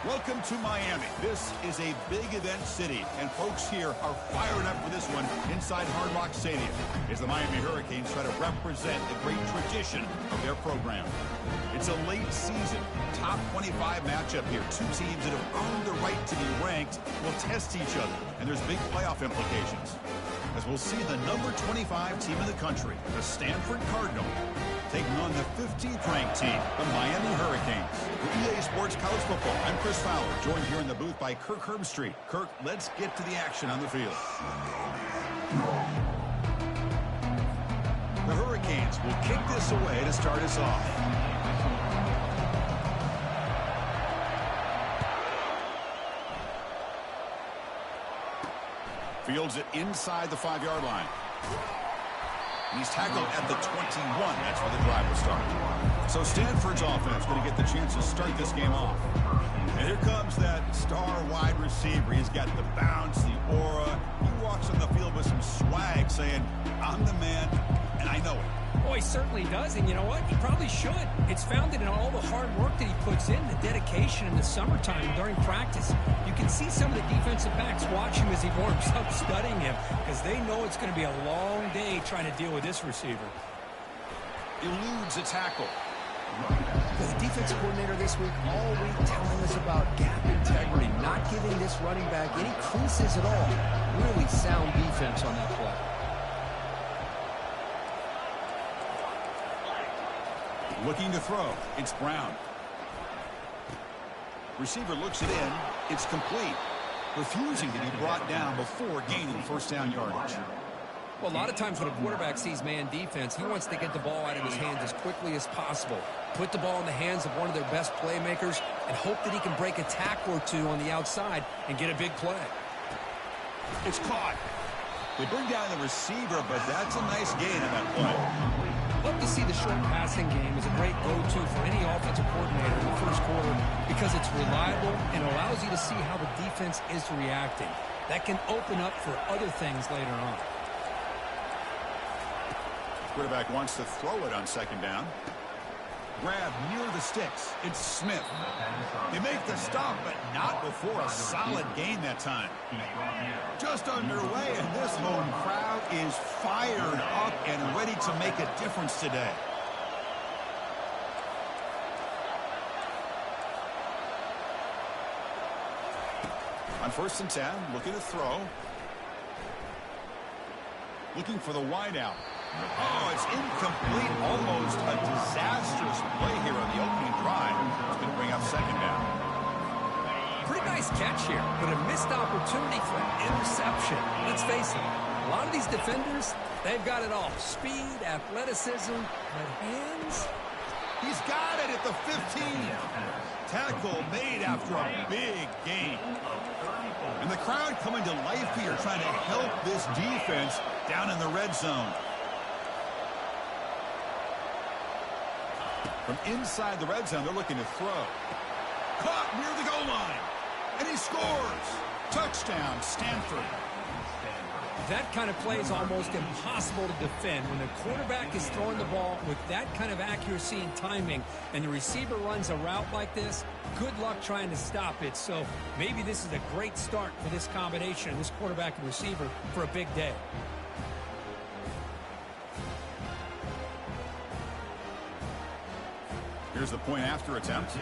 Welcome to Miami. This is a big event city, and folks here are fired up for this one inside Hard Rock Stadium as the Miami Hurricanes try to represent the great tradition of their program. It's a late season, top 25 matchup here. Two teams that have earned the right to be ranked will test each other, and there's big playoff implications. As we'll see the number 25 team in the country, the Stanford Cardinal, taking on the 15th ranked team, the Miami Hurricanes. For EA Sports College Football, I'm Chris Fowler, joined here in the booth by Kirk Herbstreit. Kirk, let's get to the action on the field. The Hurricanes will kick this away to start us off. Fields it inside the 5-yard line. He's tackled at the 21. That's where the drive will start. So Stanford's offense going to get the chance to start this game off. And here comes that star wide receiver. He's got the bounce, the aura. He walks on the field with some swag saying, I'm the man, and I know it. Oh, he certainly does, and you know what? He probably should. It's founded in all the hard work that he puts in, the dedication in the summertime during practice. You can see some of the defensive backs watch him as he warms up, studying him, because they know it's going to be a long day trying to deal with this receiver. Eludes a tackle. The defensive coordinator this week all week telling us about gap integrity, not giving this running back any creases at all. Really sound defense on that play. Looking to throw. It's Brown. Receiver looks it in. It's complete. Refusing to be brought down before gaining first down yardage. Well, a lot of times when a quarterback sees man defense, he wants to get the ball out of his hands as quickly as possible. Put the ball in the hands of one of their best playmakers and hope that he can break a tackle or two on the outside and get a big play. It's caught. They bring down the receiver, but that's a nice gain on that play. Love to see the short passing game as a great go-to for any offensive coordinator in the first quarter because it's reliable and allows you to see how the defense is reacting. That can open up for other things later on. Quarterback wants to throw it on second down. Grab near the sticks. It's Smith. They make the stop, but not before a solid gain that time. Just underway, and this home crowd is fired up and ready to make a difference today. On 1st and 10, looking to throw. Looking for the wideout. Oh, it's incomplete. Almost a disastrous play here on the opening drive. It's going to bring up second down. Pretty nice catch here, but a missed opportunity for an interception. Let's face it, a lot of these defenders, they've got it all. Speed, athleticism, but hands? He's got it at the 15. Tackle made after a big gain. And the crowd coming to life here, trying to help this defense down in the red zone. From inside the red zone, they're looking to throw. Caught near the goal line. And he scores. Touchdown, Stanford. That kind of play is almost impossible to defend when the quarterback is throwing the ball with that kind of accuracy and timing, and the receiver runs a route like this. Good luck trying to stop it. So maybe this is a great start for this combination, this quarterback and receiver, for a big day. Here's the point after attempt.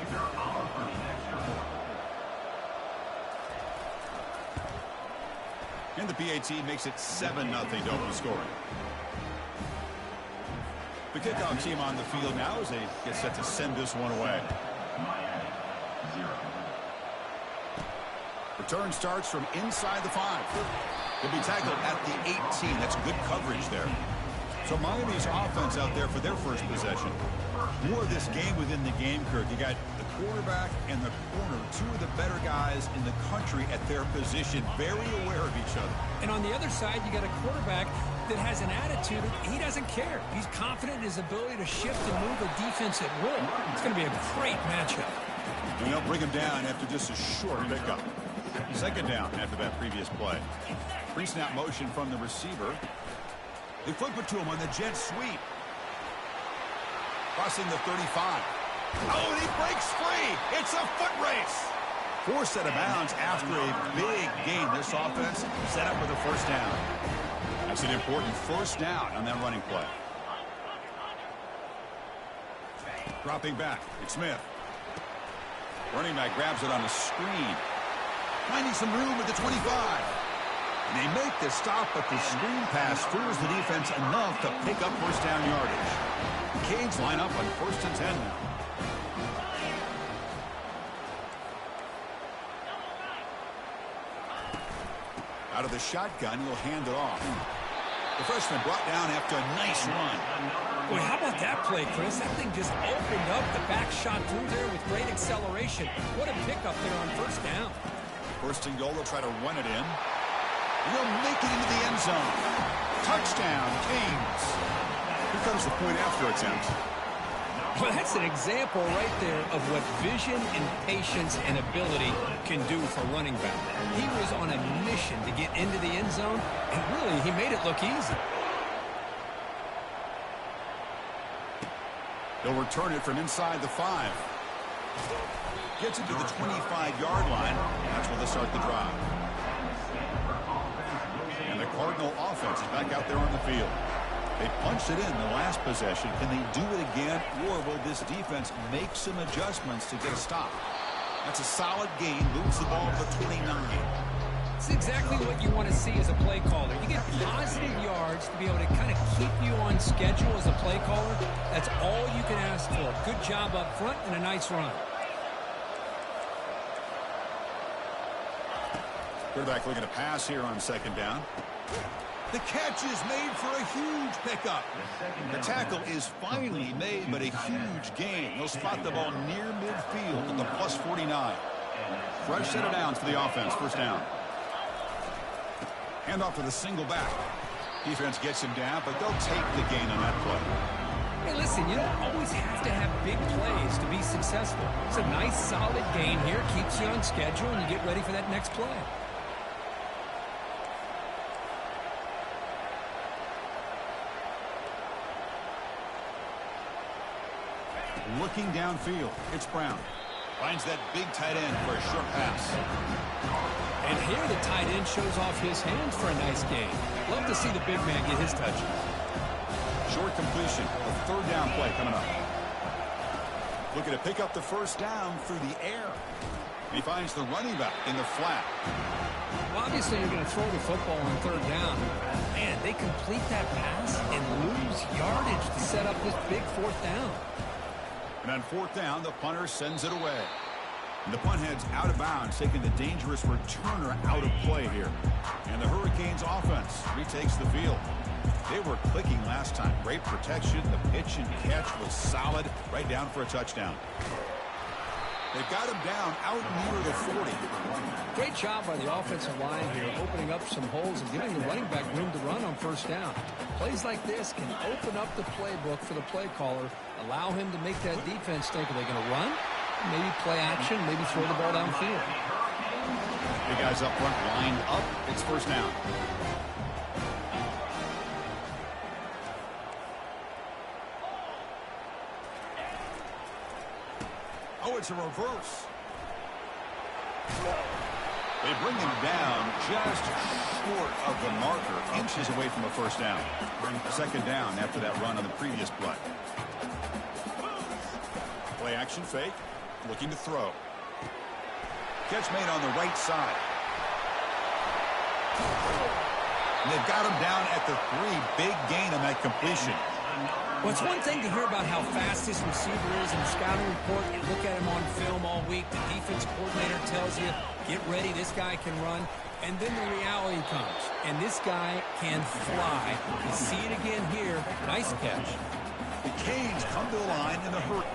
And the PAT makes it 7-0 to open scoring. The kickoff team on the field now as they get set to send this one away. Return starts from inside the 5. He'll be tackled at the 18. That's good coverage there. So Miami's offense out there for their first possession. More of this game within the game, Kirk. You got the quarterback and the corner, two of the better guys in the country at their position, very aware of each other. And on the other side, you got a quarterback that has an attitude that he doesn't care. He's confident in his ability to shift and move a defense at will. It's going to be a great matchup. And they'll bring him down after just a short pickup. Second down after that previous play. Pre-snap motion from the receiver. They flip it to him on the jet sweep. Crossing the 35. Oh, and he breaks free. It's a foot race. Forced out of bounds after a big gain. This offense set up with a first down. That's an important first down on that running play. Dropping back, it's Smith. Running back grabs it on the screen. Finding some room at the 25. And they make the stop, but the screen pass fools the defense enough to pick up first down yardage. The Canes line up on 1st and 10 now. Out of the shotgun, he'll hand it off. The freshman brought down after a nice run. Boy, how about that play, Chris? That thing just opened up. The back shot through there with great acceleration. What a pickup there on first down. 1st and goal, they'll try to run it in. He'll make it into the end zone. Touchdown, Canes. Here comes the point after attempt. Well, that's an example right there of what vision and patience and ability can do for running back. He was on a mission to get into the end zone, and really, he made it look easy. They'll return it from inside the 5. Gets it to the 25-yard line. That's where they start the drive. And the Cardinal offense is back out there on the field. They punched it in the last possession. Can they do it again, or will this defense make some adjustments to get a stop? That's a solid gain. Moves the ball to the 29. It's exactly what you want to see as a play caller. You get positive yards to be able to kind of keep you on schedule as a play caller. That's all you can ask for. Good job up front and a nice run. Quarterback looking to pass here on 2nd down. The catch is made for a huge pickup. The tackle is finally made, but a huge gain. They'll spot the ball near midfield at the plus 49. Fresh set of downs for the offense. 1st down. Hand off to the single back. Defense gets him down, but they'll take the gain on that play. Hey, listen, you don't always have to have big plays to be successful. It's a nice, solid gain here. Keeps you on schedule, and you get ready for that next play. Looking downfield, it's Brown. Finds that big tight end for a short pass. And here the tight end shows off his hands for a nice gain. Love to see the big man get his touches. Short completion, a 3rd down play coming up. Looking to pick up the first down through the air. He finds the running back in the flat. Well, obviously, you're going to throw the football on 3rd down. Man, they complete that pass and lose yardage to set up this big 4th down. And on 4th down, the punter sends it away. And the punt heads out of bounds, taking the dangerous returner out of play here. And the Hurricanes offense retakes the field. They were clicking last time. Great protection. The pitch and catch was solid. Right down for a touchdown. They've got him down out near the 40. Great job by the offensive line here, opening up some holes and giving the running back room to run on 1st down. Plays like this can open up the playbook for the play caller, allow him to make that defense think, are they going to run? Maybe play action, maybe throw the ball downfield. The guys up front lined up. It's 1st down. Oh, it's a reverse. They bring him down just short of the marker, inches away from a 1st down. 2nd down after that run on the previous play. Play action fake, looking to throw. Catch made on the right side. And they've got him down at the 3. Big gain on that completion. Well, it's one thing to hear about how fast this receiver is in the scouting report. You look at him on film all week. The defense coordinator tells you, get ready, this guy can run. And then the reality comes, and this guy can fly. You see it again here. Nice catch. The Canes come to the line in a hurry.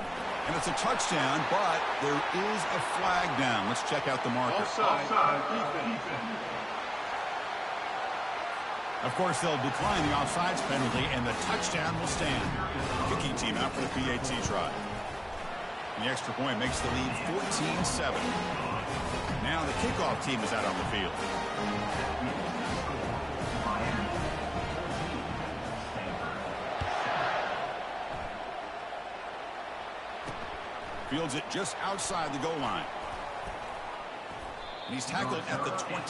And it's a touchdown, but there is a flag down. Let's check out the marker. Offside, defense. Of course, they'll decline the offsides penalty, and the touchdown will stand. Kicking team out for the PAT try. And the extra point makes the lead 14-7. Now the kickoff team is out on the field. Fields it just outside the goal line. And he's tackled at the 21.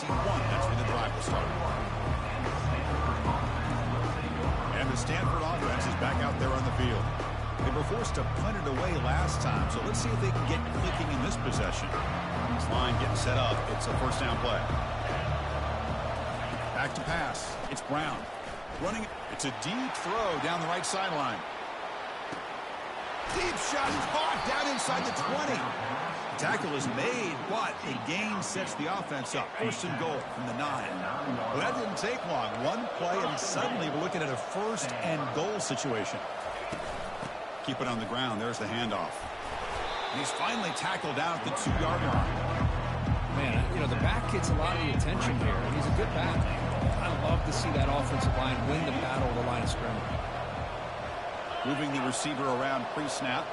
That's where the drive will start. And the Stanford offense is back out there on the field. They were forced to punt it away last time, so let's see if they can get clicking in this possession. This line getting set up. It's a first down play. Back to pass. It's Brown. Running. It's a deep throw down the right sideline. Deep shot. He's caught down inside the 20. The tackle is made, but a gain sets the offense up. First and goal from the 9. Well, that didn't take long. One play, and suddenly we're looking at a first and goal situation. Keep it on the ground. There's the handoff. And he's finally tackled down at the 2-yard line. Man, you know, the back gets a lot of the attention here, and he's a good back. I love to see that offensive line win the battle of the line of scrimmage. Moving the receiver around pre-snap.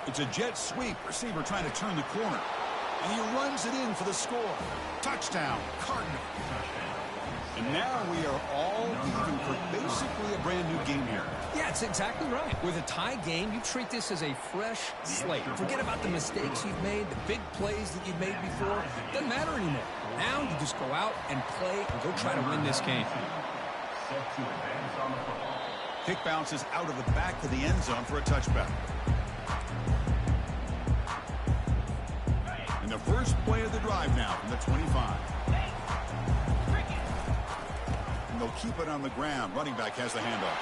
It's a jet sweep. Receiver trying to turn the corner. And he runs it in for the score. Touchdown, Cardinal. And now we are all even for basically a brand new game here. Yeah, it's exactly right. With a tie game, you treat this as a fresh slate. Forget about the mistakes you've made, the big plays that you've made before. Doesn't matter anymore. Now you just go out and play and go try to win this game. Kick bounces out of the back of the end zone for a touchback. And the first play of the drive now from the 25. And they'll keep it on the ground. Running back has the handoff.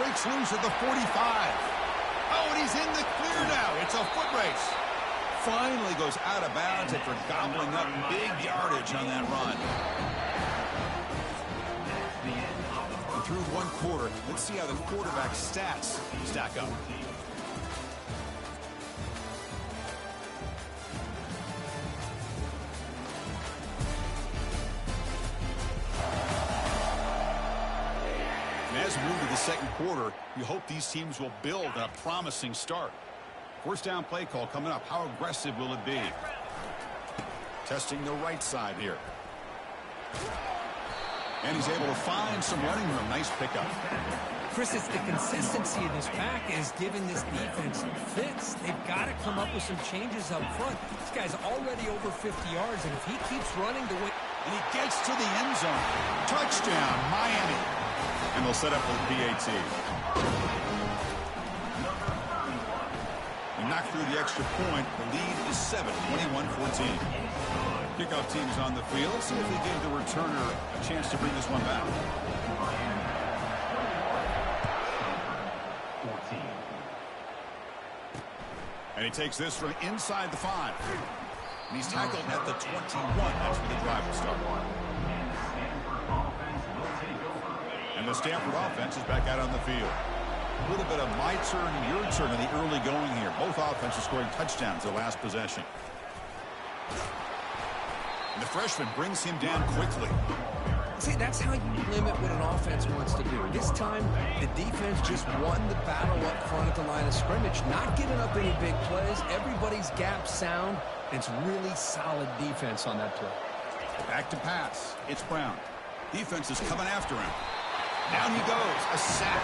Breaks loose at the 45. Oh, and he's in the clear now. It's a foot race. Finally goes out of bounds after gobbling up big yardage on that run. And through one quarter, let's see how the quarterback's stats stack up. As we move to the second quarter, you hope these teams will build a promising start. First down play call coming up. How aggressive will it be? Testing the right side here. And he's able to find some running room. Nice pickup. Chris, it's the consistency of this pack is giving this defense fits. They've got to come up with some changes up front. This guy's already over 50 yards, and if he keeps running the way... And he gets to the end zone. Touchdown, Miami. And they'll set up with PAT. And knock through the extra point. The lead is 7, 21-14. Kickoff team is on the field. See if they give the returner a chance to bring this one back. And he takes this from inside the 5. And he's tackled at the 21. That's where the drive will start. And the Stanford offense is back out on the field. A little bit of my turn, your turn in the early going here. Both offenses scoring touchdowns their last possession. And the freshman brings him down quickly. See, that's how you limit what an offense wants to do. This time, the defense just won the battle up front at the line of scrimmage, not giving up any big plays. Everybody's gap sound. It's really solid defense on that play. Back to pass. It's Brown. Defense is coming after him. Down he goes. A sack.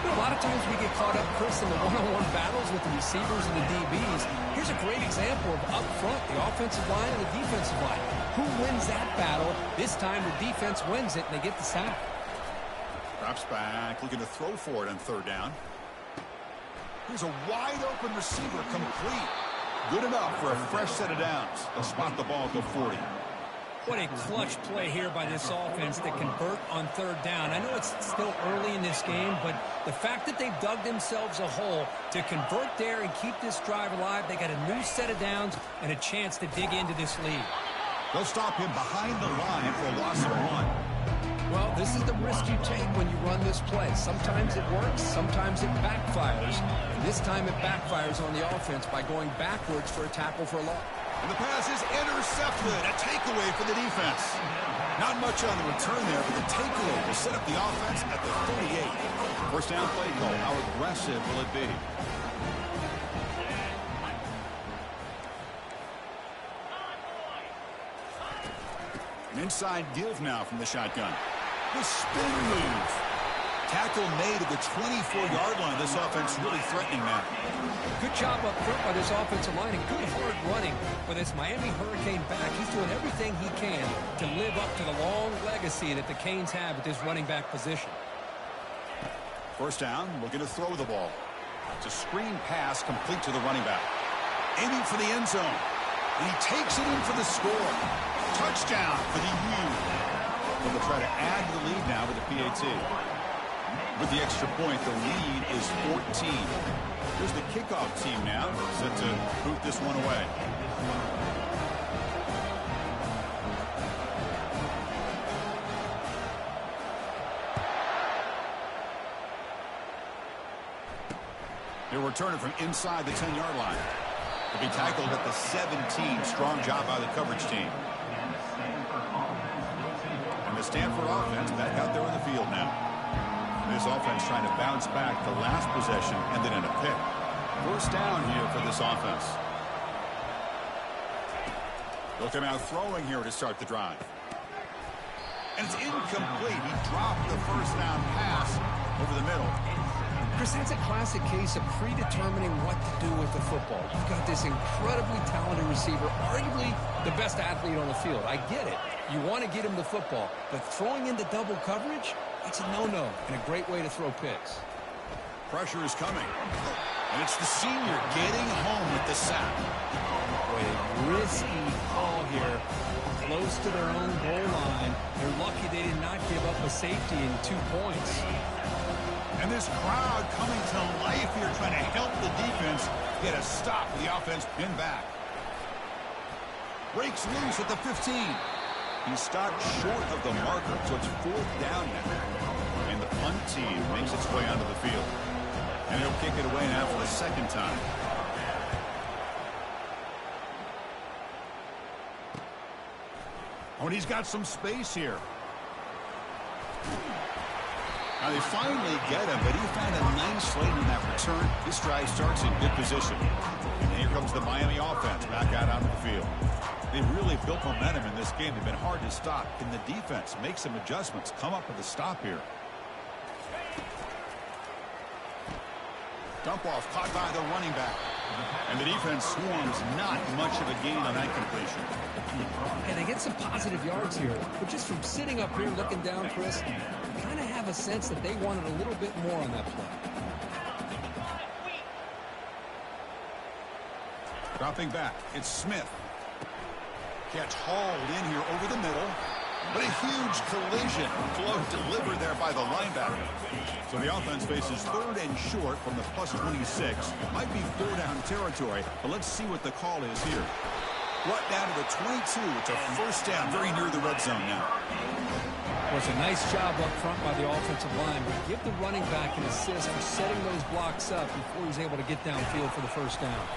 You know, a lot of times we get caught up, Chris, in the one-on-one battles with the receivers and the DBs. Here's a great example of up front, the offensive line and the defensive line. Who wins that battle? This time the defense wins it, and they get the sack. Drops back, looking to throw for it on third down. Here's a wide-open receiver, complete. Good enough for a fresh set of downs. They'll spot the ball, go 40. What a clutch play here by this offense to convert on third down. I know it's still early in this game, but the fact that they've dug themselves a hole to convert there and keep this drive alive, they got a new set of downs and a chance to dig into this lead. They'll stop him behind the line for a loss of 1. Well, this is the risk you take when you run this play. Sometimes it works, sometimes it backfires. And this time it backfires on the offense by going backwards for a tackle for a loss. And the pass is intercepted. A takeaway for the defense. Not much on the return there, but the takeaway will set up the offense at the 38. First down play call. How aggressive will it be? An inside give now from the shotgun. The spin move. Tackle made at the 24-yard line. This offense really threatening now. Good job up front by this offensive line and good hard running for this Miami Hurricane back. He's doing everything he can to live up to the long legacy that the Canes have at this running back position. First down, looking to throw the ball. It's a screen pass complete to the running back. Aiming for the end zone. And he takes it in for the score. Touchdown for the U. Well, they'll try to add the lead now with the PAT. With the extra point, the lead is 14. Here's the kickoff team now, set to boot this one away. They'll return it from inside the 10-yard line. To be tackled at the 17. Strong job by the coverage team. And the Stanford offense back out there in the field now. This offense trying to bounce back the last possession, ended in a pick. First down here for this offense. They'll come out throwing here to start the drive. And it's incomplete. He dropped the first down pass over the middle. Chris, that's a classic case of predetermining what to do with the football. You've got this incredibly talented receiver, arguably the best athlete on the field. I get it. You want to get him the football, but throwing into double coverage, it's a no-no and a great way to throw picks. Pressure is coming. And it's the senior getting home with the sack. Boy, a risky call here. Close to their own goal line. They're lucky they did not give up a safety in 2 points. And this crowd coming to life here, trying to help the defense get a stop with the offense pinned back. Breaks loose at the 15. He stopped short of the marker, so it's fourth down now. And the punt team makes its way onto the field. And he'll kick it away now for the second time. Oh, and he's got some space here. Now they finally get him, but he found a nice lane in that return. This drive starts in good position. And here comes the Miami offense back out onto the field. They really built momentum in this game. They've been hard to stop. Can the defense make some adjustments, come up with a stop here? Dump off caught by the running back. And the defense swarms, not much of a gain on that completion. And they get some positive yards here. But just from sitting up here looking down, Chris, I kind of have a sense that they wanted a little bit more on that play. Dropping back, it's Smith. Catch hauled in here over the middle. But a huge collision. Flow delivered there by the linebacker. So the offense faces third and short from the plus 26. Might be four-down territory, but let's see what the call is here. Brought down to the 22. It's a first down, very near the red zone now. Well, it's a nice job up front by the offensive line, but give the running back an assist for setting those blocks up before he's able to get downfield for the first down.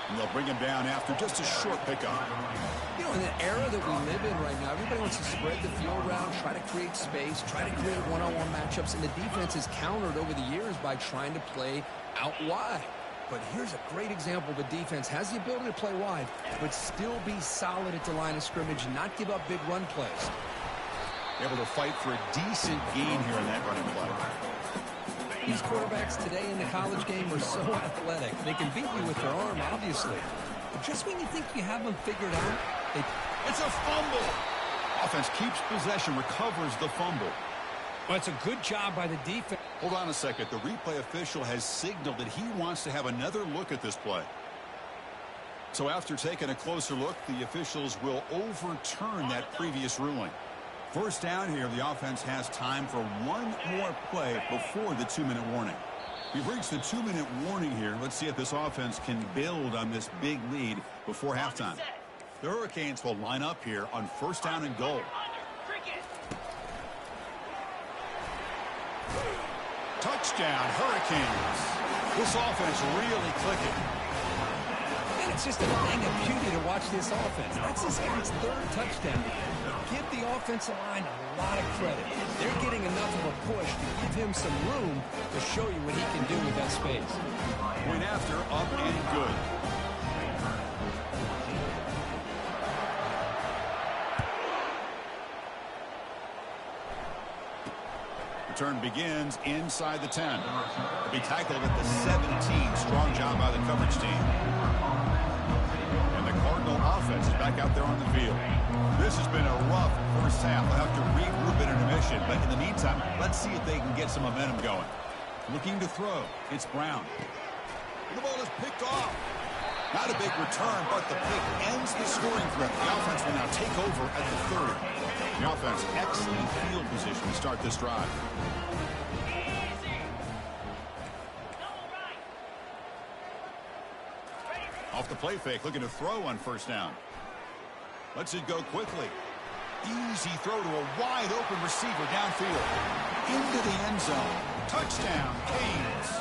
And they'll bring him down after just a short pickup. You know, in the era that we live in right now, everybody wants to spread the field around, try to create space, try to create one-on-one matchups, and the defense has countered over the years by trying to play out wide. But here's a great example. The defense has the ability to play wide, but still be solid at the line of scrimmage and not give up big run plays. Able to fight for a decent gain here in that running play. These quarterbacks today in the college game are so athletic. They can beat you with their arm, obviously. But just when you think you have them figured out, it's a fumble. Offense keeps possession, recovers the fumble. Well, it's a good job by the defense. Hold on a second. The replay official has signaled that he wants to have another look at this play. So after taking a closer look, the officials will overturn that previous ruling. First down here, the offense has time for one more play before the 2-minute warning. We've reached the 2-minute warning here. Let's see if this offense can build on this big lead before halftime. The Hurricanes will line up here on first down and goal. Touchdown, Hurricanes. This offense really clicking. And it's just a thing of beauty to watch this offense. That's this guy's third touchdown. Give the offensive line a lot of credit. They're getting enough of a push to give him some room to show you what he can do with that space. Point after, up and good. return begins inside the 10. He'll be tackled at the 17. Strong job by the coverage team. And the Cardinal offense is back out there on the field. This has been a rough first half. They'll have to regroup in intermission. But in the meantime, let's see if they can get some momentum going. Looking to throw. It's Brown. The ball is picked off. Not a big return, but the pick ends the scoring threat. The offense will now take over at the 30. The offense, excellent field position to start this drive. Off the play fake, looking to throw on first down. Lets it go quickly. Easy throw to a wide open receiver downfield. Into the end zone. Touchdown, Canes.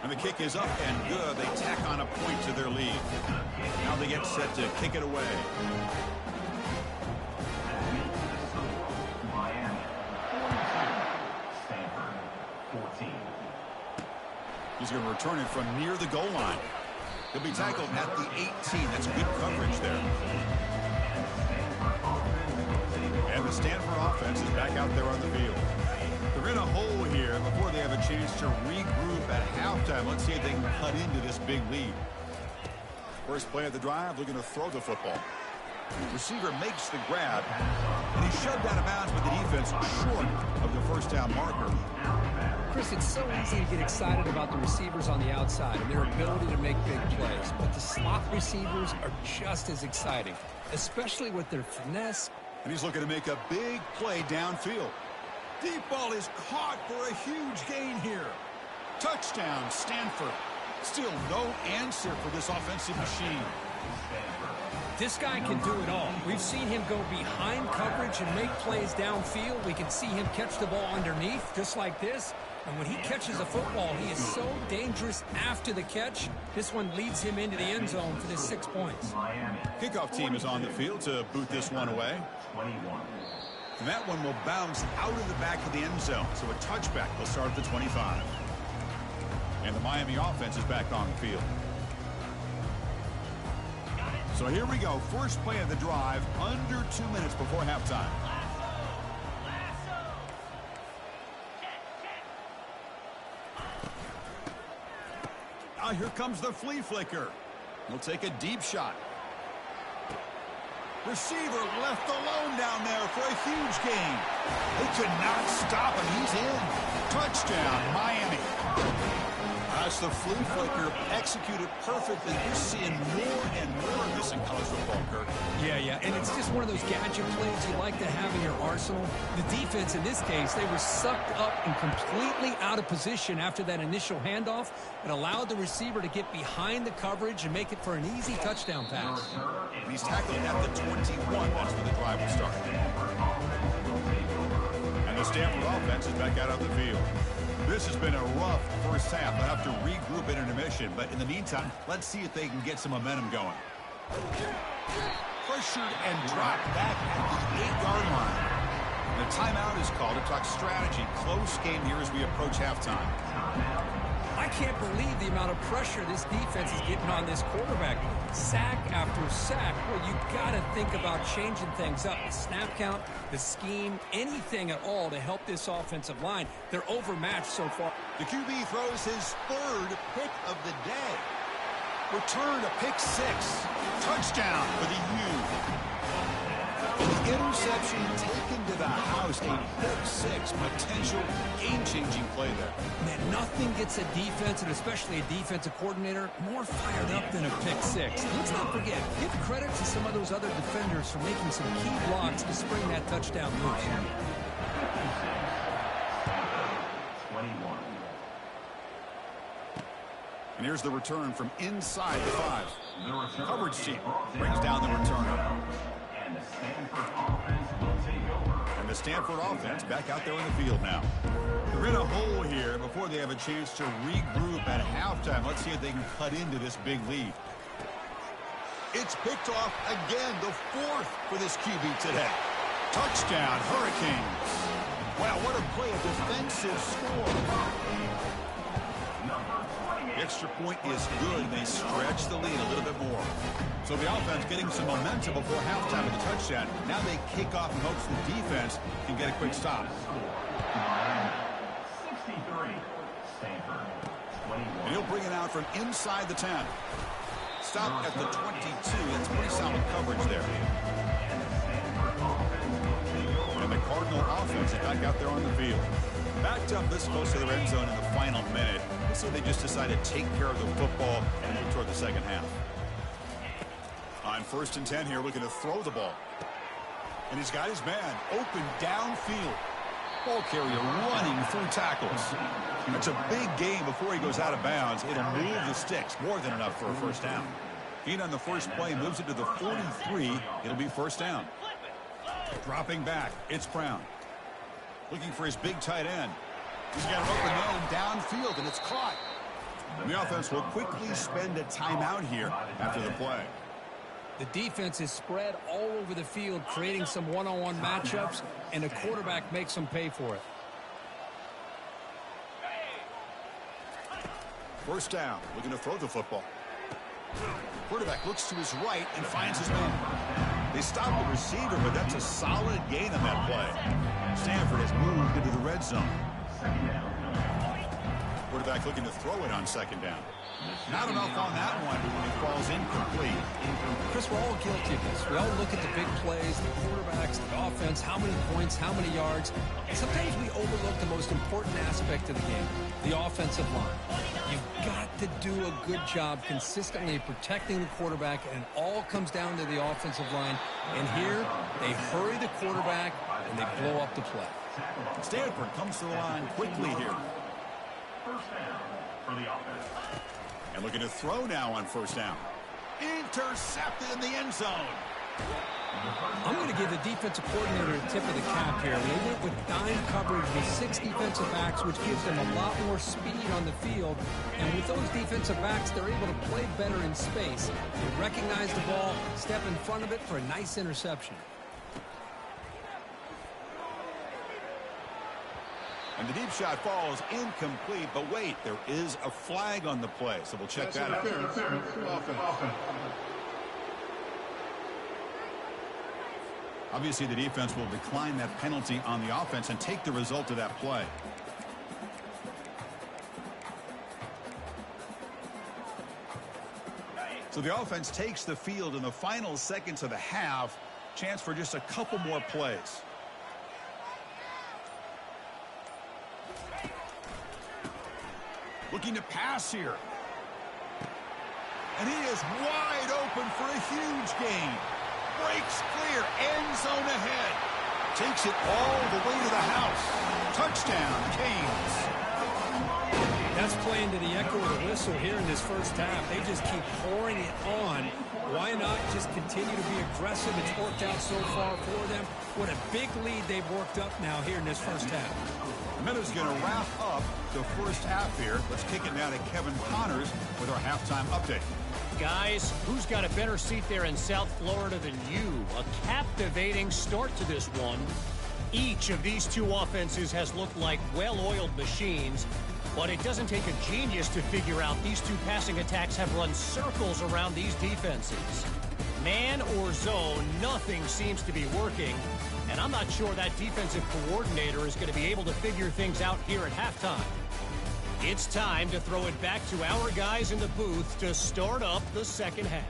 And the kick is up and good. They tack on a point to their lead. Now they get set to kick it away. Stanford, 14. He's going to return it from near the goal line. He'll be tackled at the 18. That's good coverage there. And the Stanford offense is back out there on the field. They're in a hole here before they have a chance to regroup at halftime. Let's see if they can cut into this big lead. First play of the drive, looking to throw the football. The receiver makes the grab, and he's shoved out of bounds with the defense short of the first down marker. Chris, it's so easy to get excited about the receivers on the outside and their ability to make big plays, but the slot receivers are just as exciting, especially with their finesse. And he's looking to make a big play downfield. Deep ball is caught for a huge gain here. Touchdown, Stanford. Still no answer for this offensive machine. This guy can do it all. We've seen him go behind coverage and make plays downfield. We can see him catch the ball underneath, just like this. And when he catches a football, he is so dangerous after the catch. This one leads him into the end zone for the 6 points. Kickoff team is on the field to boot this one away. And that one will bounce out of the back of the end zone. So a touchback will start at the 25. And the Miami offense is back on the field. So here we go. First play of the drive, under 2 minutes before halftime. Now here comes the flea flicker. He'll take a deep shot. Receiver left alone down there for a huge gain. They could not stop him. He's in. Touchdown, Miami. That's the flea flicker executed perfectly. You're seeing more and more of this in college football, Kirk. Yeah, and it's just one of those gadget plays you like to have in your arsenal. The defense, in this case, they were sucked up and completely out of position after that initial handoff. It allowed the receiver to get behind the coverage and make it for an easy touchdown pass. And he's tackled at the 21. That's where the drive will start. And the Stanford offense is back out on the field. This has been a rough first half. They'll have to regroup in intermission. But in the meantime, let's see if they can get some momentum going. Pressured and dropped back at the 8-yard line. And a timeout is called to talk strategy. Close game here as we approach halftime. I can't believe the amount of pressure this defense is getting on this quarterback. Sack after sack. Well, you got to think about changing things up. The snap count, the scheme, anything at all to help this offensive line. They're overmatched so far. The QB throws his third pick of the day. Return to pick 6. Touchdown for the U. The interception taken to the house. A pick 6. Potential game-changing play there. Man, nothing gets a defense, and especially a defensive coordinator, more fired up than a pick 6. Let's not forget, give credit to some of those other defenders for making some key blocks to spring that touchdown loose. 21. And here's the return from inside the 5. Coverage team brings down the returner. And the Stanford offense back out there in the field now. They're in a hole here before they have a chance to regroup at halftime. Let's see if they can cut into this big lead. It's picked off again, the 4th for this QB today. Touchdown, Hurricanes. Wow, what a play, a defensive score. Extra point is good, and they stretch the lead a little bit more. So the offense getting some momentum before halftime of the touchdown. Now they kick off in hopes the defense can get a quick stop. 63. Stanford. 21. And he'll bring it out from inside the 10. Stop at the 22. That's pretty solid coverage there. And the Cardinal offense is back out there on the field. Backed up this close to the red zone in the final minute. Let's see if they just decide to take care of the football and move toward the second half. On 1st and 10 here, looking to throw the ball. And he's got his man open downfield. Ball carrier running through tackles. That's a big gain before he goes out of bounds. It'll move the sticks. More than enough for a first down. Gain on the first play moves it to the 43. It'll be first down. Dropping back, it's Brown. Looking for his big tight end. He's got an open man downfield, and it's caught. And the offense will quickly spend a timeout here after the play. The defense is spread all over the field, creating some one-on-one matchups, and the quarterback makes them pay for it. First down, looking to throw the football. Quarterback looks to his right and finds his man. They stop the receiver, but that's a solid gain on that play. Stanford has moved into the red zone. Quarterback looking to throw it on second down. Not enough on that one. It falls incomplete. Chris, we're all guilty of this. We all look at the big plays, the quarterbacks, the offense, how many points, how many yards. And sometimes we overlook the most important aspect of the game, the offensive line. You've got to do a good job consistently protecting the quarterback, and it all comes down to the offensive line. And here, they hurry the quarterback, and they blow up the play. Stanford comes to the line quickly here. First down for the offense. And looking to throw now on first down. Intercepted in the end zone. I'm going to give the defensive coordinator a tip of the cap here. They went with dime coverage with 6 defensive backs, which gives them a lot more speed on the field. And with those defensive backs, they're able to play better in space. They recognize the ball, step in front of it for a nice interception. And the deep shot falls incomplete, but wait, there is a flag on the play, so we'll check that out. Obviously, the defense will decline that penalty on the offense and take the result of that play. So the offense takes the field in the final seconds of the half. Chance for just a couple more plays. Looking to pass here. And he is wide open for a huge gain. Breaks clear, end zone ahead. Takes it all the way to the house. Touchdown, Canes. That's playing to the echo of the whistle here in this first half. They just keep pouring it on. Why not just continue to be aggressive? It's worked out so far for them. What a big lead they've worked up now here in this first half. The minute's going to wrap up the first half here. Let's kick it now to Kevin Connors with our halftime update. Guys, who's got a better seat there in South Florida than you? A captivating start to this one. Each of these two offenses has looked like well-oiled machines, but it doesn't take a genius to figure out these two passing attacks have run circles around these defenses. Man or zone, nothing seems to be working, and I'm not sure that defensive coordinator is going to be able to figure things out here at halftime. It's time to throw it back to our guys in the booth to start up the second half.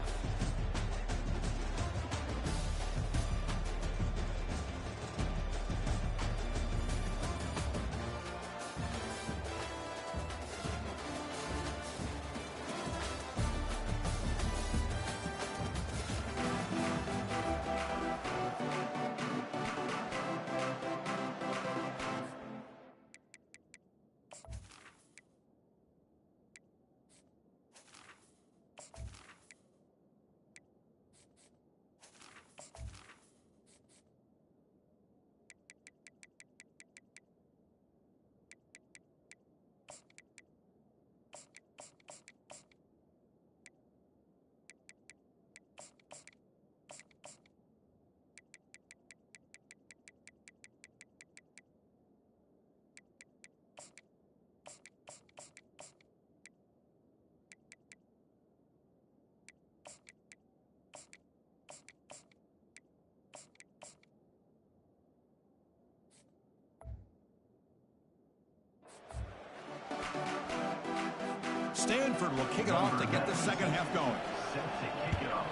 Stanford will kick it off to get the second half going. Set to kick it off.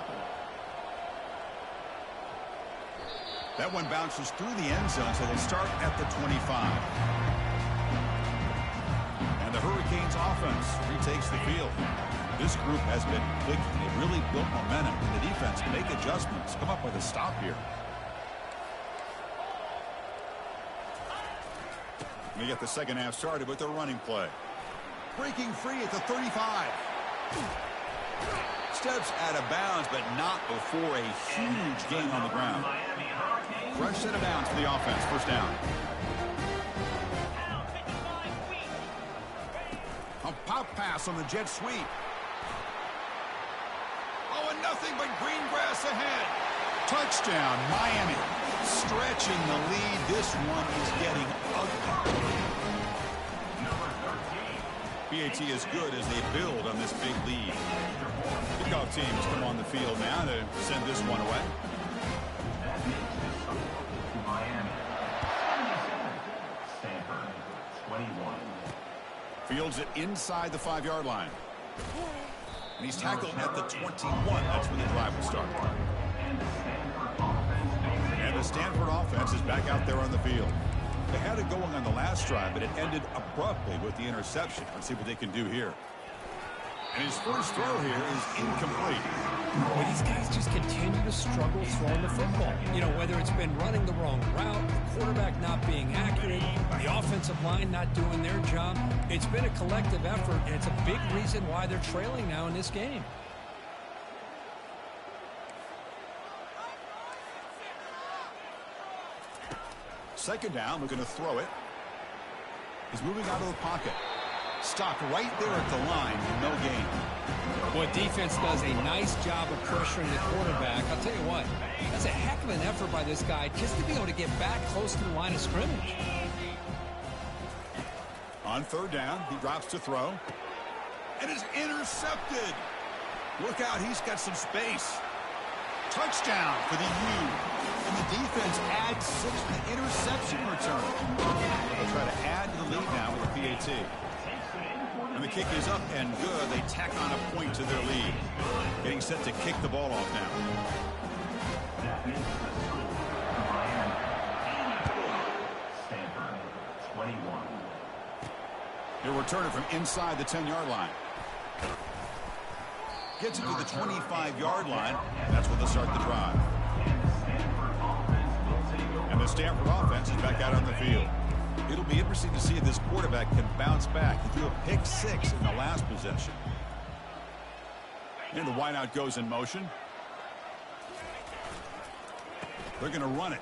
That one bounces through the end zone, so they'll start at the 25. And the Hurricanes offense retakes the field. This group has been clicking. They really built momentum. The defense can make adjustments, come up with a stop here. We get the second half started with their running play. Breaking free at the 35. Steps out of bounds, but not before a huge gain on the ground. Fresh set of bounds for the offense. First down. A pop pass on the jet sweep. Oh, and nothing but green grass ahead. Touchdown, Miami. Stretching the lead. This one is getting ugly. PAT is good as they build on this big lead. Kickoff teams come on the field now to send this one away. That makes this to Miami. Stanford, 21. Fields it inside the 5-yard line. And he's tackled at the 21. That's when the drive will start. And the Stanford offense is back out there on the field. They had it going on the last drive, but it ended abruptly with the interception. Let's see what they can do here. And his first throw here is incomplete. Well, these guys just continue to struggle throwing the football. You know, whether it's been running the wrong route, the quarterback not being accurate, the offensive line not doing their job. It's been a collective effort, and it's a big reason why they're trailing now in this game. Second down, looking to throw it. He's moving out of the pocket. Stopped right there at the line, no gain. Boy, defense does a nice job of pressuring the quarterback. I'll tell you what, that's a heck of an effort by this guy just to be able to get back close to the line of scrimmage. On third down, he drops to throw. And is intercepted. Look out, he's got some space. Touchdown for the U. And the defense adds 6 to the interception return. They'll try to add to the lead now with the PAT. And the kick is up and good. They tack on a point to their lead. Getting set to kick the ball off now. Stanford, 21. He'll return it from inside the 10-yard line. Gets it to the 25-yard line. That's where they'll start the drive. And the Stanford offense is back out on the field. It'll be interesting to see if this quarterback can bounce back. He threw a pick 6 in the last possession. And the wideout goes in motion. They're going to run it.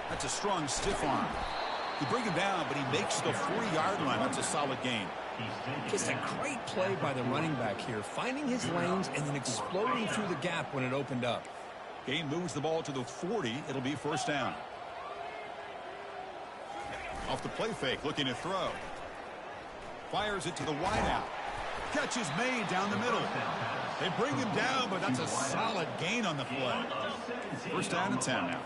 That's a strong stiff arm. You bring him down, but he makes the 40-yard line. That's a solid gain. Just a great play by the running back here, finding his lanes and then exploding through the gap when it opened up. Gain moves the ball to the 40. It'll be first down. Off the play fake, looking to throw. Fires it to the wideout. Catch is made down the middle. They bring him down, but that's a solid gain on the play. First down and 10 now.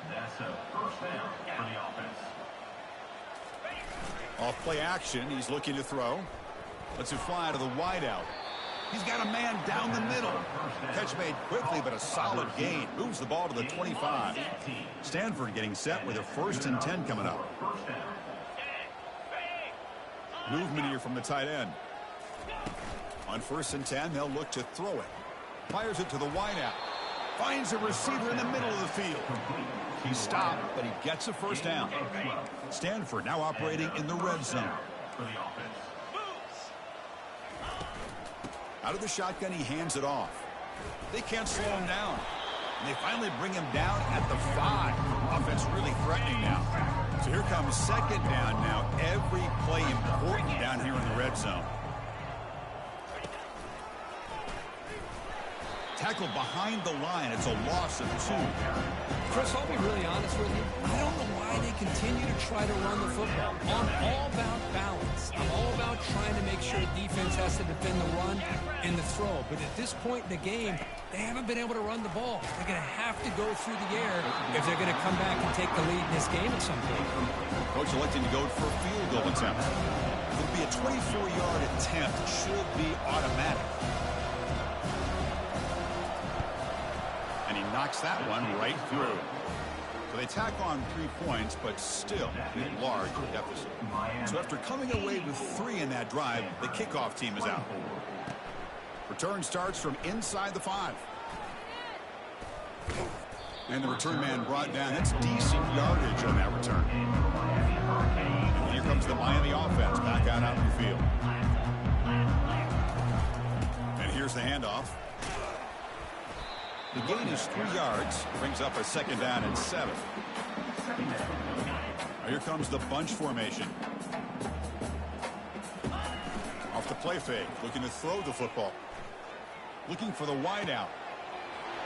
That's a first down for the offense. Off play action, he's looking to throw. Lets it fly to the wideout. He's got a man down the middle. Catch made quickly, but a solid gain. Moves the ball to the 25. Stanford getting set with a first and 10 coming up. Movement here from the tight end. On first and 10, they'll look to throw it. Fires it to the wideout. Finds a receiver in the middle of the field. He stopped, but he gets a first down. Stanford now operating in the red zone. For the offense. Out of the shotgun, he hands it off. They can't slow him down. And they finally bring him down at the 5. Offense really threatening now. So here comes second down now. Every play important down here in the red zone. Tackled behind the line. It's a loss of 2. Chris, I'll be really honest with you. I don't know why they continue to try to run the football. I'm all about balance. I'm all about trying to make sure defense has to defend the run and the throw. But at this point in the game, they haven't been able to run the ball. They're going to have to go through the air if they're going to come back and take the lead in this game at some point. Coach electing to go for a field goal attempt. It'll be a 24-yard attempt. Should be automatic. And he knocks that one right through. So they tack on 3 points, but still a large deficit. So after coming away with 3 in that drive, the kickoff team is out. Return starts from inside the 5. And the return man brought down. That's decent yardage on that return. And here comes the Miami offense back out on the field. And here's the handoff. The gain is 3 yards. Brings up a 2nd down and 7. Here comes the bunch formation. Off the play fake. Looking to throw the football. Looking for the wide out.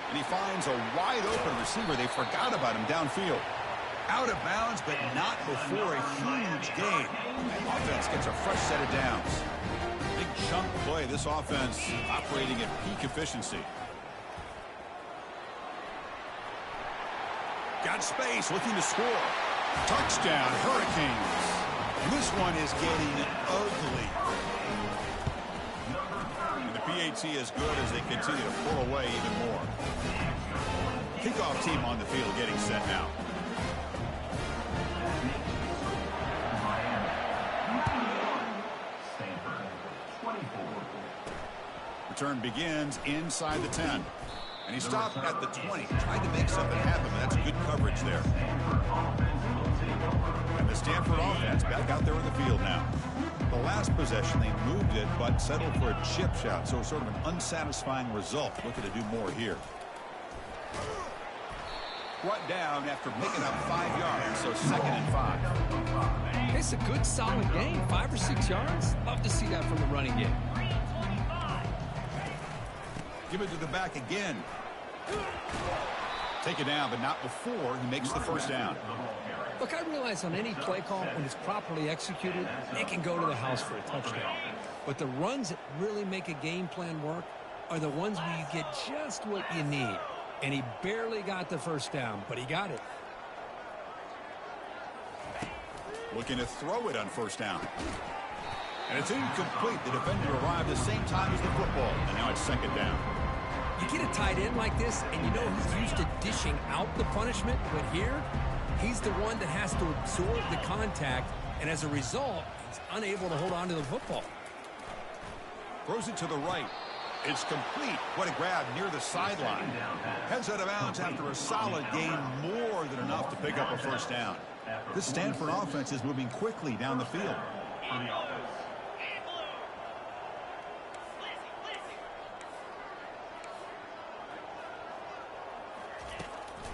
And he finds a wide open receiver. They forgot about him downfield. Out of bounds, but not before a huge gain. The offense gets a fresh set of downs. Big chunk play. This offense operating at peak efficiency. Got space, looking to score. Touchdown, Hurricanes. And this one is getting ugly. And the PAT is good as they continue to pull away even more. Kickoff team on the field getting set now. Return begins inside the 10. And he stopped at the 20. Tried to make something happen, but that's good coverage there. And the Stanford offense back out there in the field now. The last possession, they moved it, but settled for a chip shot. So sort of an unsatisfying result. Looking to do more here. Brought down after picking up 5 yards, so 2nd and 5. It's a good, solid game. 5 or 6 yards. Love to see that from the running game. Give it to the back again. Take it down, but not before he makes the 1st down. Look, I realize on any play call, when it's properly executed, it can go to the house for a touchdown. But the runs that really make a game plan work are the ones where you get just what you need. And he barely got the 1st down, but he got it. Looking to throw it on 1st down. And it's incomplete. The defender arrived the same time as the football. And now it's 2nd down. You get a tight end like this, and you know he's used to dishing out the punishment. But here, he's the one that has to absorb the contact. And as a result, he's unable to hold on to the football. Throws it to the right. It's complete. What a grab near the sideline. Heads out of bounds after a solid gain, more than enough to pick up a 1st down. This Stanford offense is moving quickly down the field.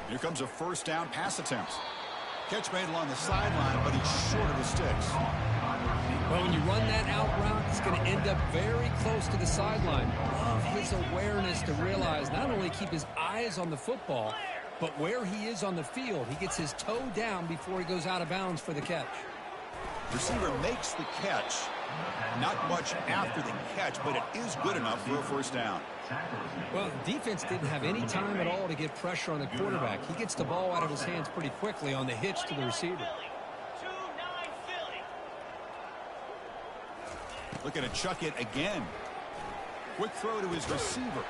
Here comes a 1st down pass attempt. Catch made along the sideline, but he's short of the sticks. Well, when you run that out route, it's going to end up very close to the sideline. Love his awareness to realize not only keep his eyes on the football, but where he is on the field. He gets his toe down before he goes out of bounds for the catch. Receiver makes the catch. Not much after the catch, but it is good enough for a 1st down. Well, the defense didn't have any time at all to get pressure on the quarterback. He gets the ball out of his hands pretty quickly on the hitch to the receiver. Looking to chuck it again. Quick throw to his receiver.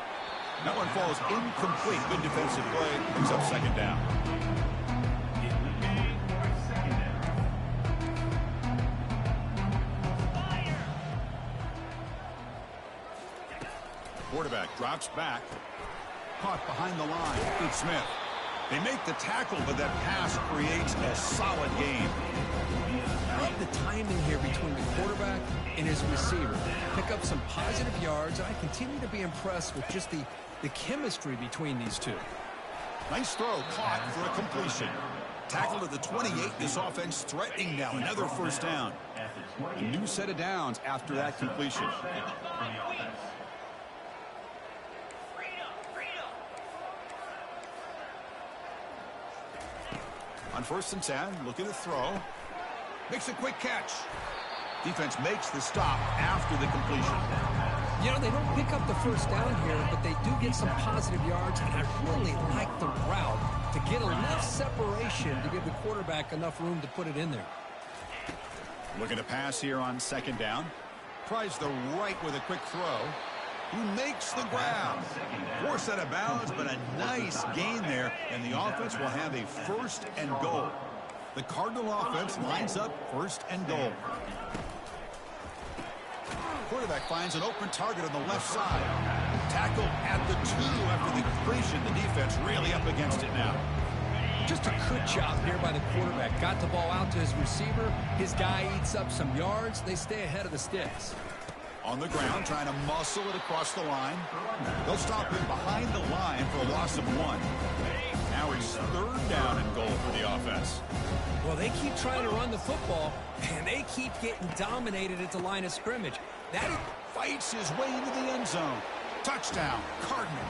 That one falls incomplete. Good defensive play. Brings up 2nd down. Quarterback drops back. Caught behind the line. Good Smith. They make the tackle, but that pass creates a solid gain. I love the timing here between the quarterback and his receiver. Pick up some positive yards. I continue to be impressed with just the chemistry between these two. Nice throw, caught for a completion. Tackle to the 28. This offense threatening now. Another 1st down. A new set of downs after that completion. On 1st and 10, looking to throw. Makes a quick catch. Defense makes the stop after the completion. You know, they don't pick up the first down here, but they do get some positive yards, and I really like the route to get enough separation to give the quarterback enough room to put it in there. Looking to pass here on 2nd down. Tries the right with a quick throw. He makes the grab. Forced out of bounds, but a nice gain there, and the offense will have a 1st and goal. The Cardinal offense lines up 1st and goal. Quarterback finds an open target on the left side. Tackled at the 2 after the completion. The defense really up against it now. Just a good job here by the quarterback. Got the ball out to his receiver. His guy eats up some yards. They stay ahead of the sticks. On the ground, trying to muscle it across the line. They'll stop him behind the line for a loss of 1. Now it's 3rd down and goal for the offense. Well, they keep trying to run the football, and they keep getting dominated at the line of scrimmage. That fights his way into the end zone. Touchdown, Cardinal.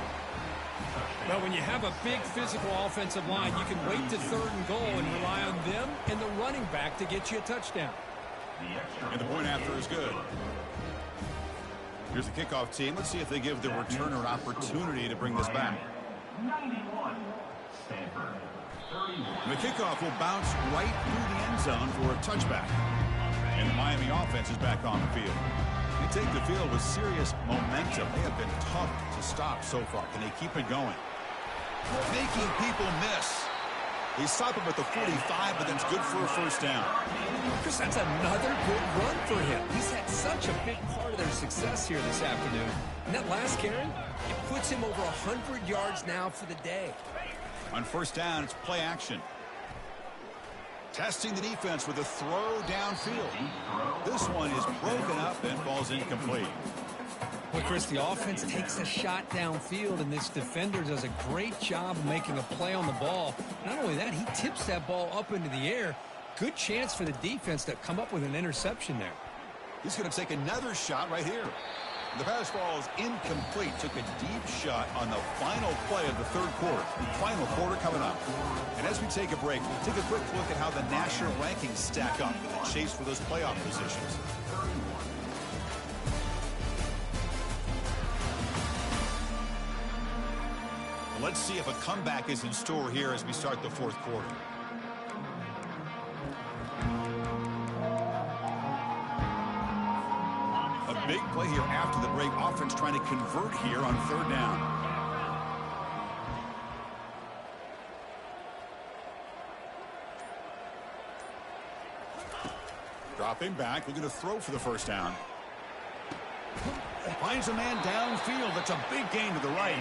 Well, when you have a big physical offensive line, you can wait to 3rd and goal and rely on them and the running back to get you a touchdown. And the point after is good. Here's the kickoff team. Let's see if they give the returner an opportunity to bring this back. 91, Stanford. 31. The kickoff will bounce right through the end zone for a touchback. And the Miami offense is back on the field. They take the field with serious momentum. They have been tough to stop so far. Can they keep it going? Making people miss. They stop him at the 45, but that's good for a 1st down. Chris, that's another good run for him. He's had such a big part of their success here this afternoon. And that last carry, it puts him over 100 yards now for the day. On 1st down, it's play action. Testing the defense with a throw downfield. This one is broken up and falls incomplete. Well, Chris, the offense takes a shot downfield, and this defender does a great job of making a play on the ball. Not only that, he tips that ball up into the air. Good chance for the defense to come up with an interception there. He's going to take another shot right here. The pass ball is incomplete. Took a deep shot on the final play of the 3rd quarter. Final quarter coming up. And as we take a break, we'll take a quick look at how the national rankings stack up in the chase for those playoff positions. Let's see if a comeback is in store here as we start the 4th quarter. A big play here after the break. Offense trying to convert here on 3rd down. Dropping back, looking to throw for the 1st down. Finds a man downfield. That's a big gain to the right.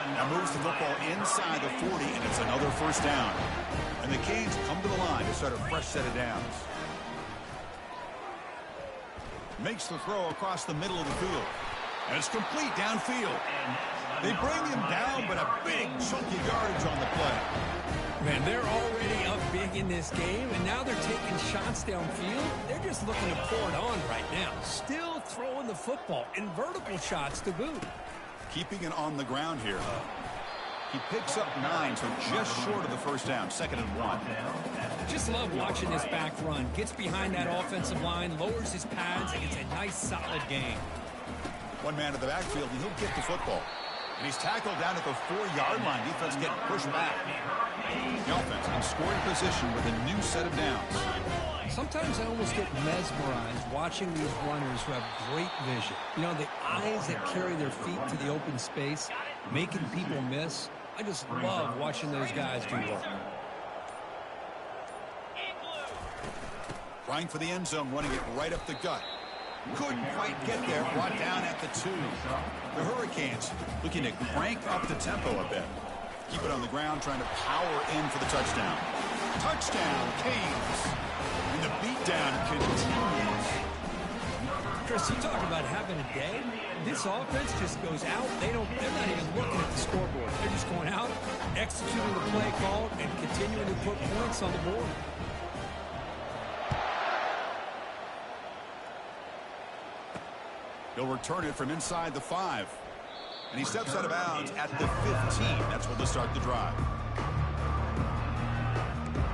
Now moves the football inside the 40, and it's another 1st down. And the Canes come to the line to start a fresh set of downs. Makes the throw across the middle of the field. And it's complete downfield. They bring him down, but a big chunky yardage on the play. Man, they're already up big in this game, and now they're taking shots downfield. They're just looking to pour it on right now. Still throwing the football, and vertical shots to boot. Keeping it on the ground here. He picks up 9, so just short of the 1st down. 2nd and 1. Just love watching this back run. Gets behind that offensive line, lowers his pads, and gets a nice solid gain. One man in the backfield, and he'll get the football. And he's tackled down at the 4-yard line. Defense getting pushed back. The offense in scoring position with a new set of downs. Sometimes I almost get mesmerized watching these runners who have great vision. You know, the eyes that carry their feet to the open space, making people miss. I just love watching those guys do work. Trying for the end zone, running it right up the gut. Couldn't quite get there, brought down at the 2. The Hurricanes looking to crank up the tempo a bit. Keep it on the ground, trying to power in for the touchdown. Touchdown, Canes. And the beatdown continues. Chris, you talk about having a day. This offense just goes out. They're not even looking at the scoreboard. They're just going out, executing the play call, and continuing to put points on the board. He'll return it from inside the 5. And he steps out of bounds at the 15. That's where they'll start the drive.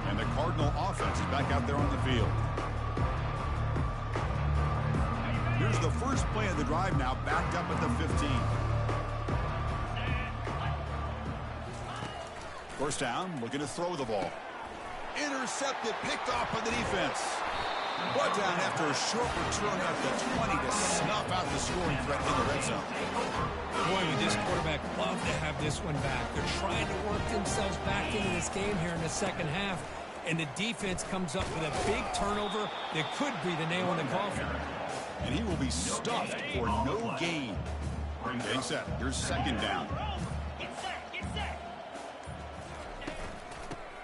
And the Cardinal offense is back out there on the field. Here's the first play of the drive now, backed up at the 15. First down, looking to throw the ball. Intercepted, picked off by the defense. Brought down after a short return at the 20 to snuff out the scoring threat in the red zone. Boy, would this quarterback love to have this one back. They're trying to work themselves back into this game here in the second half, and the defense comes up with a big turnover that could be the nail in the coffin. And he will be stuffed for no gain. Getting set. Here's second down.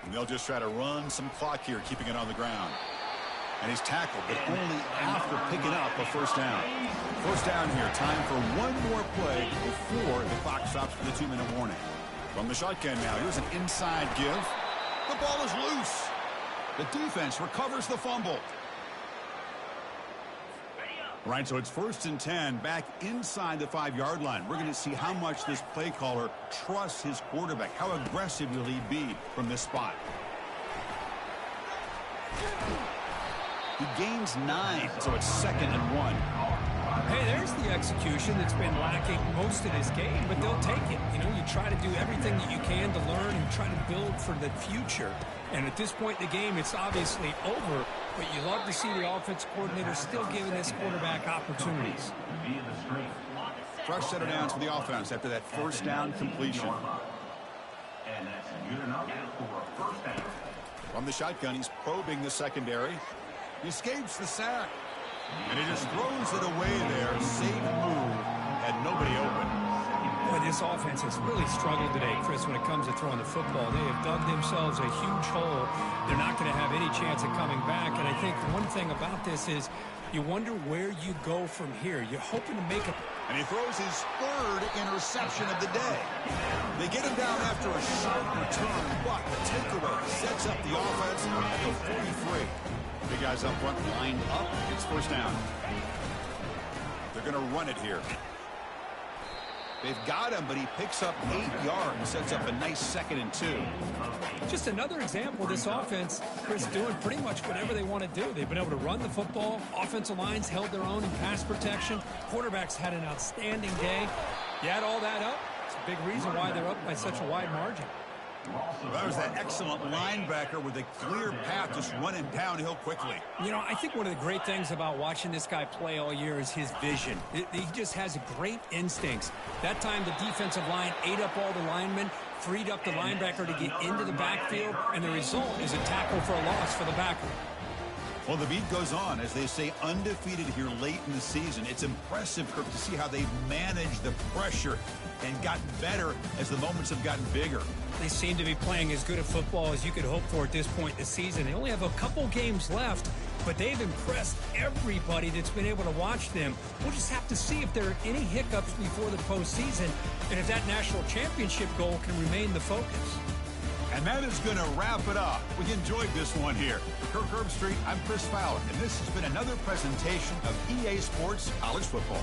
And they'll just try to run some clock here, keeping it on the ground. And he's tackled, but only after picking up a first down. First down here. Time for one more play before the clock stops for the 2-minute warning. From the shotgun now. Here's an inside give. The ball is loose. The defense recovers the fumble. All right, so it's 1st and 10, back inside the 5-yard line. We're going to see how much this play caller trusts his quarterback. How aggressive will he be from this spot? He gains 9, so it's 2nd and 1. Hey, there's the execution that's been lacking most of this game, but they'll take it. You know, you try to do everything that you can to learn and try to build for the future. And at this point in the game, it's obviously over, but you love to see the offense coordinator still giving this quarterback opportunities. Fresh set of downs for the offense after that first down completion. From the shotgun, he's probing the secondary. He escapes the sack. And he just throws it away there. Safe move. Had nobody open. Boy, this offense has really struggled today, Chris, when it comes to throwing the football. They have dug themselves a huge hole. They're not going to have any chance of coming back. And I think one thing about this is you wonder where you go from here. You're hoping to make a... And he throws his 3rd interception of the day. They get him down after a short return, but the takeaway sets up the offense at the 43. Big guys up front lined up. It's first down. They're going to run it here. They've got him, but he picks up 8 yards. Sets up a nice 2nd and 2. Just another example of this offense, Chris, doing pretty much whatever they want to do. They've been able to run the football. Offensive lines held their own in pass protection. Quarterbacks had an outstanding day. You add all that up, it's a big reason why they're up by such a wide margin. Well, that was that excellent linebacker with a clear path just running downhill quickly. You know, I think one of the great things about watching this guy play all year is his vision. He just has great instincts. That time the defensive line ate up all the linemen, freed up the linebacker to get into the backfield, and the result is a tackle for a loss for the backer. Well, the beat goes on as they stay undefeated here late in the season. It's impressive, Kirk, to see how they've managed the pressure and gotten better as the moments have gotten bigger. They seem to be playing as good a football as you could hope for at this point in the season. They only have a couple games left, but they've impressed everybody that's been able to watch them. We'll just have to see if there are any hiccups before the postseason and if that national championship goal can remain the focus. And that is going to wrap it up. We enjoyed this one here. For Kirk Herbstreit, I'm Chris Fowler, and this has been another presentation of EA Sports College Football.